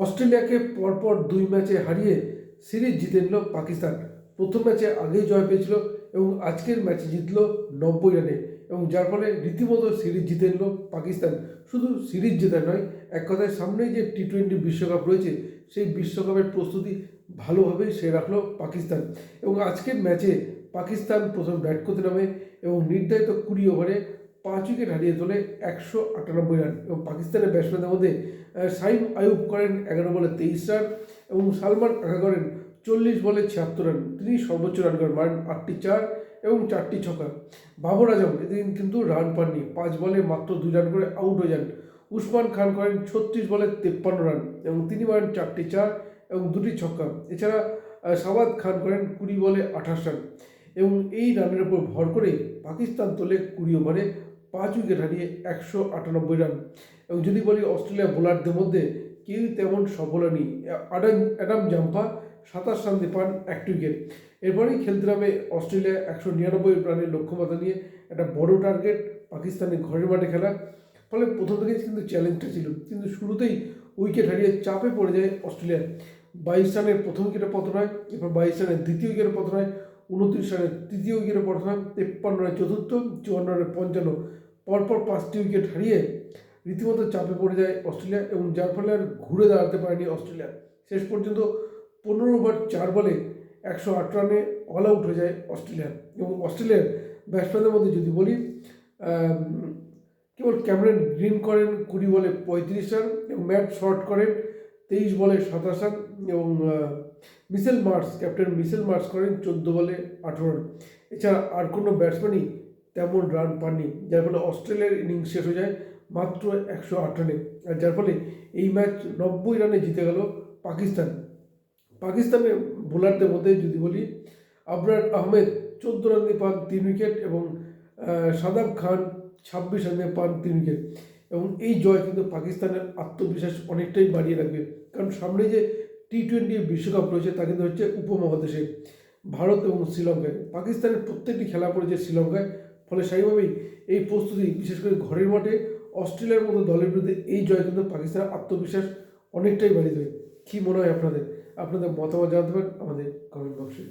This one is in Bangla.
অস্ট্রেলিয়াকে পরপর 2 ম্যাচে হারিয়ে সিরিজ জিতে নিল পাকিস্তান। প্রথম ম্যাচে আগেই জয় পেয়েছিল এবং আজকের ম্যাচে জিতল 90 রানে, এবং যার ফলে রীতিমতো সিরিজ জিতে নিল পাকিস্তান। শুধু সিরিজ জেতা নয়, এক কথায় সামনেই যে টি-20 বিশ্বকাপ রয়েছে সেই বিশ্বকাপের প্রস্তুতি ভালোভাবেই সেরে রাখলো পাকিস্তান। এবং আজকের ম্যাচে পাকিস্তান প্রথম ব্যাট করতে নামে এবং নির্ধারিত 20 ওভারে 5 উইকেট হারিয়ে তোলে 198 রান। এবং পাকিস্তানের ব্যাটসম্যানদের মধ্যে সাইম আয়ুব করেন 11 বলে 23 রান এবং সালমান আগা করেন 40 বলে 76 রান। তিনি সর্বোচ্চ রান করেন, মারেন 8টি 4 এবং 4টি ছক্কা। বাবর আজম এদিন কিন্তু রান পাননি, 5 বলে মাত্র 2 রান করে আউট হয়ে যান। উসমান খান করেন 36 বলে 53 রান এবং তিনি মারেন 4টি 4 এবং 2টি ছক্কা। এছাড়া সাবাদ খান করেন 20 বলে 28 রান এবং এই রানের উপর ভর করে পাকিস্তান তোলে 20 ওভারে 5 উইকেট হারিয়ে 198 রান। এবং যদি বলি অস্ট্রেলিয়া বোলারদের মধ্যে কেউ তেমন সফল হয়নি। অ্যাডাম জাম্পা 27 রান দিয়ে পান 1 উইকেট। এরপরেই খেলতে নামে অস্ট্রেলিয়া 199 রানের লক্ষ্যমাত্রা নিয়ে। একটা বড় টার্গেট পাকিস্তানের ঘরের মাঠে খেলা, ফলে প্রথম থেকেই কিন্তু চ্যালেঞ্জটা ছিল, কিন্তু শুরুতেই উইকেট হারিয়ে চাপে পড়ে যায় অস্ট্রেলিয়া। 22 রানের প্রথম উইকেটে পতন হয়, এরপর 22 রানের দ্বিতীয় উইকেটে পতন হয়, 29 রানের তৃতীয় উইকেটে পতন হয়, 53 রানের চতুর্থ, 54 রানের পঞ্চম, পরপর 5টি উইকেট হারিয়ে রীতিমতো চাপে পড়ে যায় অস্ট্রেলিয়া এবং যার ফলে আর ঘুরে দাঁড়াতে পারেনি অস্ট্রেলিয়া। শেষ পর্যন্ত 15 ওভার 4 বলে 108 রানে অল আউট হয়ে যায় অস্ট্রেলিয়া। এবং অস্ট্রেলিয়ার ব্যাটসম্যানদের মধ্যে যদি বলি, কেবল ক্যামেরন গ্রিন করেন 20 বলে 35 রান এবং ম্যাট শর্ট করেন 23 বলে 27 রান এবং ক্যাপ্টেন মিচেল মার্শ করেন 14 বলে 18 রান। এছাড়া আর কোনো ব্যাটসম্যানই তেমন রান পাননি, যার ফলে অস্ট্রেলিয়ার ইনিংস শেষ হয়ে যায় মাত্র 108 রানে, আর যার ফলে এই ম্যাচ 90 রানে জিতে গেল পাকিস্তান। পাকিস্তানের বোলারদের মধ্যে যদি বলি, আবরার আহমেদ 14 রান দিয়ে পান 3 উইকেট এবং সাদাব খান 26 রান দিয়ে পান 3 উইকেট। এবং এই জয় কিন্তু পাকিস্তানের আত্মবিশ্বাস অনেকটাই বাড়িয়ে রাখবে, কারণ সামনে যে টি-20 বিশ্বকাপ রয়েছে তা কিন্তু হচ্ছে উপমহাদেশে ভারত এবং শ্রীলঙ্কায়। পাকিস্তানের প্রত্যেকটি খেলা পড়েছে শ্রীলঙ্কায়, ফলে স্বাভাবিকভাবেই এই প্রস্তুতি, বিশেষ করে ঘরের মাঠে অস্ট্রেলিয়ার মতো দলের বিরুদ্ধে এই জয় কিন্তু পাকিস্তানের আত্মবিশ্বাস অনেকটাই বাড়িয়ে দেবে। কী মনে হয় আপনাদের? আপনাদের মতামত জানাতে পারেন আমাদের কমেন্ট বক্সে।